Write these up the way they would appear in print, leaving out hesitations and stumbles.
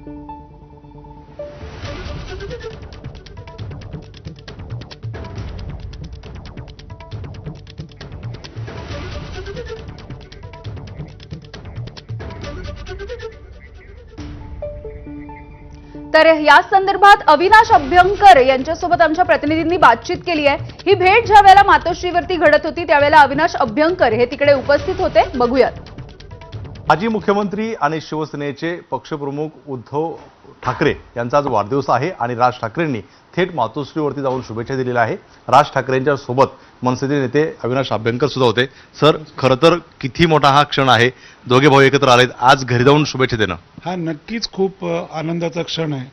तर या संदर्भात अविनाश अभ्यंकर यांच्यासोबत आमच्या प्रतिनिधींनी बातचीत केली आहे। ही भेट ज्या वेळेला मातोश्रीवरती घडत होती त्यावेळेला अविनाश अभ्यंकर हे तिकडे उपस्थित होते। बघूयात। माजी मुख्यमंत्री आणि शिवसेनेचे पक्षप्रमुख उद्धव ठाकरे यांचा आज वाढदिवस आहे आणि राज ठाकरेंनी थेट मातोश्रीवरती जाऊन शुभेच्छा दिलेल्या आहे। राज ठाकरेंच्या सोबत मनसेचे नेते अविनाश अभ्यंकर सुद्धा होते। सर, खरं तर किती मोठा हा क्षण आहे, दोघे भाऊ एकत्र आलेत, आज घरी जाऊन शुभेच्छा देणं हा नक्कीच खूप आनंदाचा क्षण आहे।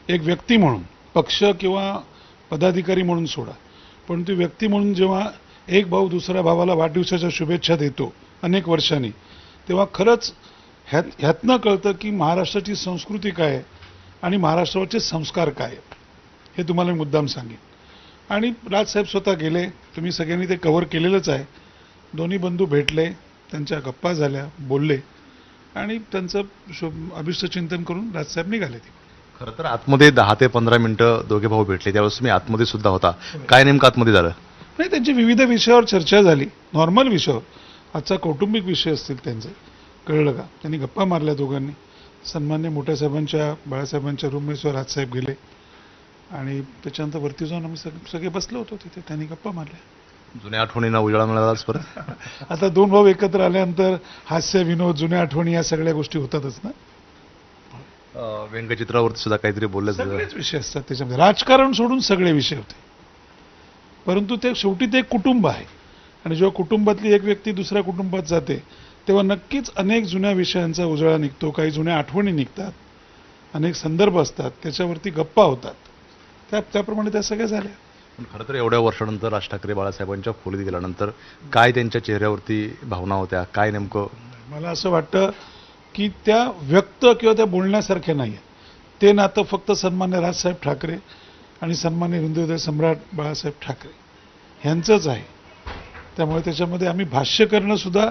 एक व्यक्ती म्हणून, पक्ष किंवा पदाधिकारी म्हणून सोडा, पण ती व्यक्ती म्हणून जेव्हा एक भाऊ दुसऱ्या भावाला वाढदिवसाच्या शुभेच्छा देतो अनेक वर्षांनी, तेव्हा खरंच ह्यातनं कळतं की महाराष्ट्राची संस्कृती काय आहे आणि महाराष्ट्रावरचे संस्कार काय आहेत हे तुम्हाला मी मुद्दाम सांगेन। आणि राजसाहेब स्वतः गेले, तुम्ही सगळ्यांनी ते कव्हर केलेलंच आहे। दोन्ही बंधू भेटले, त्यांच्या गप्पा झाल्या, बोलले आणि त्यांचं अभिष्टचिंतन करून राजसाहेब निघाले। खरं तर आतमध्ये 10 ते 15 मिनिटं दोघे भाऊ भेटले, त्यावेळेस मी आतमध्ये सुद्धा होता। काय नेमकं आतमध्ये झालं? नाही, त्यांची विविध विषयावर चर्चा झाली, नॉर्मल विषयावर। आजचा कौटुंबिक विषय असतील त्यांचे, कळलं का? त्यांनी गप्पा मारल्या दोघांनी। सन्मान्य मोठ्या साहेबांच्या, बाळासाहेबांच्या रूममेट्सवर राजसाहेब गेले आणि त्याच्यानंतर वरती जाऊन आम्ही सगळे बसलो होतो तिथे, त्यांनी गप्पा मारल्या। जुन्या आठवणींना उजाळा मिळाला आज परत। आता दोन भाऊ एकत्र आल्यानंतर हास्य, विनोद, जुन्या आठवणी या सगळ्या गोष्टी होतातच ना। व्यंगचित्रावरती सुद्धा काहीतरी बोललं, सगळेच विषय असतात त्याच्यामध्ये, राजकारण सोडून सगळे विषय होते। परंतु ते शेवटी ते एक कुटुंब आहे आणि जेव्हा कुटुंबातली एक व्यक्ती दुसऱ्या कुटुंबात जाते तेव्हा नक्कीच अनेक जुन्या विषयांचा उजाळा निघतो, काही जुन्या आठवणी निघतात, अनेक संदर्भ असतात, त्याच्यावरती गप्पा होतात। त्याप्रमाणे त्या सगळ्या झाल्या। पण खरं तर एवढ्या वर्षानंतर राज ठाकरे बाळासाहेबांच्या खोलीत गेल्यानंतर काय त्यांच्या चेहऱ्यावरती भावना होत्या, काय नेमकं? मला असं वाटतं की त्या व्यक्त किंवा त्या बोलण्यासारख्या नाही आहे। ते नातं फक्त सन्मान्य राजसाहेब ठाकरे आणि सन्मान्य हिंदुहृदय सम्राट बाळासाहेब ठाकरे ह्यांचंच आहे। त्यामुळे त्याच्यामध्ये आम्ही भाष्य करणं सुद्धा,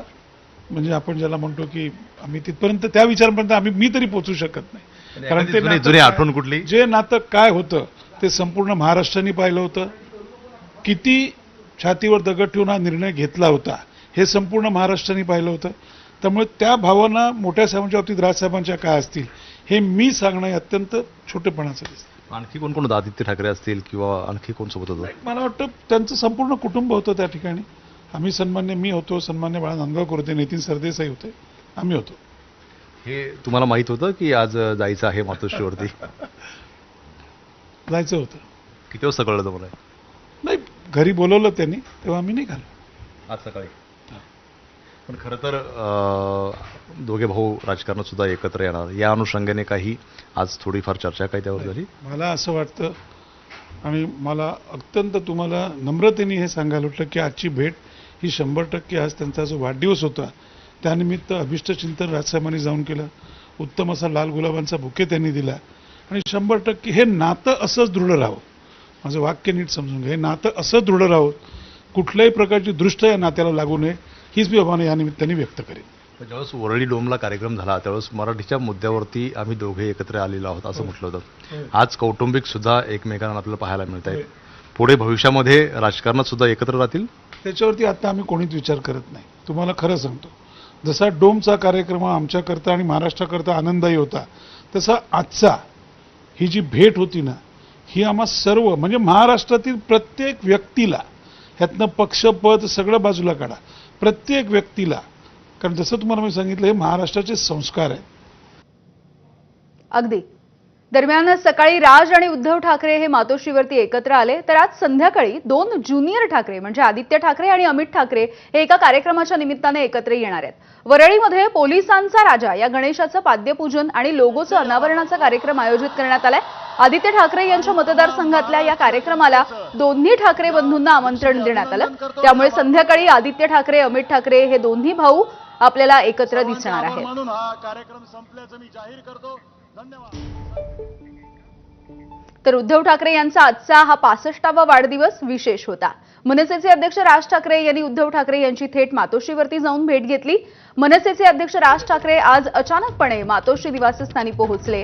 म्हणजे आपण ज्याला म्हणतो की आम्ही तिथपर्यंत, त्या विचारापर्यंत मी तरी पोहोचू शकत नाही। कारण ते जुनी आठवण कुठली, जे नातं काय होतं ते संपूर्ण महाराष्ट्राने पाहिलं होतं। किती छातीवर दगड ठेवून हा निर्णय घेतला होता हे संपूर्ण महाराष्ट्राने पाहिलं होतं। त्यामुळे त्या भावना मोठ्या साहेबांच्या बाबतीत राजसाहेबांच्या काय असतील हे मी सांगणं अत्यंत छोटेपणाचं दिसतं। आणखी कोण कोण होतं? आदित्य ठाकरे असतील किंवा आणखी कोण सोबत होतं? मला वाटतं त्यांचं संपूर्ण कुटुंब होतं त्या ठिकाणी। आम्ही सन्मान्य, मी होतो, सन्मान्य बाळा नांदगावकर होते, नितीन सरदेसाई होते, आम्ही होतो। हे तुम्हाला माहित होतं की आज जायचं आहे मातोश्रीवरती? जायचं होतं। किती वाजता कळलं तुम्हाला? नाही, घरी बोलवलं त्यांनी तेव्हा आम्ही निघालो आज सकाळी। पण खरं तर दोघे भाऊ राजकारणात सुद्धा एकत्र येणार, या अनुषंगाने काही आज थोडीफार चर्चा काही त्यावर झाली? मला असं वाटतं आणि मला अत्यंत तुम्हाला नम्रतेने हे सांगायला वाटलं की आजची भेट ही 100% आज त्यांचा जो वाढदिवस होता त्यानिमित्त अभिष्टचिंतन राजसाहेबांनी जाऊन केलं। उत्तम असा लाल गुलाबांचा बुके त्यांनी दिला आणि 100% हे नातं असंच दृढ राहावं। माझं वाक्य नीट समजून घ्या, हे नातं असं दृढ राहावं, कुठल्याही प्रकारची दृष्ट या नात्याला लागू नये, हीच मी भावना या निमित्ताने व्यक्त करेन। ज्यावेळेस वरळी डोमला कार्यक्रम झाला त्यावेळेस मराठीच्या मुद्द्यावरती आम्ही दोघे एकत्र आलेलो आहोत असं म्हटलं होतं। आज कौटुंबिक सुद्धा एकमेकांना आपल्याला पाहायला मिळत आहे। पुढे भविष्यामध्ये राजकारणात सुद्धा एकत्र राहतील त्याच्यावरती आता आम्ही कोणीच विचार करत नाही। तुम्हाला खरं सांगतो, जसा डोमचा कार्यक्रम आमच्याकरता आणि महाराष्ट्राकरता आनंददायी होता, तसा आजचा ही जी भेट होती ना, ही आम्हा सर्व, म्हणजे महाराष्ट्रातील प्रत्येक व्यक्तीला, ह्यातनं पक्षपद सगळं बाजूला काढा, प्रत्येक व्यक्तीला, कारण जसं तुम्हाला मी सांगितलं हे महाराष्ट्राचे संस्कार आहेत। अगदी। दरम्यान सकाळी राज आणि उद्धव ठाकरे हे मातोश्रीवरती एकत्र आले, तर आज संध्याकाळी 2 ज्युनियर ठाकरे म्हणजे आदित्य ठाकरे आणि अमित ठाकरे हे एका कार्यक्रमाच्या निमित्ताने एकत्र येणार आहेत। वरळीमध्ये पोलिसांचा राजा या गणेशाचं पाद्यपूजन आणि लोगोचं अनावरणाचा कार्यक्रम आयोजित करण्यात आलाय। आदित्य ठाकरे यांच्या मतदारसंघातल्या या कार्यक्रमाला दोन्ही ठाकरे बंधूंना आमंत्रण देण्यात आलं। त्यामुळे संध्याकाळी आदित्य ठाकरे, अमित ठाकरे हे दोन्ही भाऊ आपल्याला एकत्र दिसणार आहेत। म्हणून हा कार्यक्रम संपल्याचं मी जाहीर करतो। धन्यवाद। तर उद्धव ठाकरे यांचा आजचा हा 65वा वाढदिवस विशेष होता। मनसेचे अध्यक्ष राज ठाकरे यांनी उद्धव ठाकरे यांची थेट मातोश्रीवरती जाऊन भेट घेतली। मनसेचे अध्यक्ष राज ठाकरे आज अचानकपणे मातोश्री निवासस्थानी पोहोचले।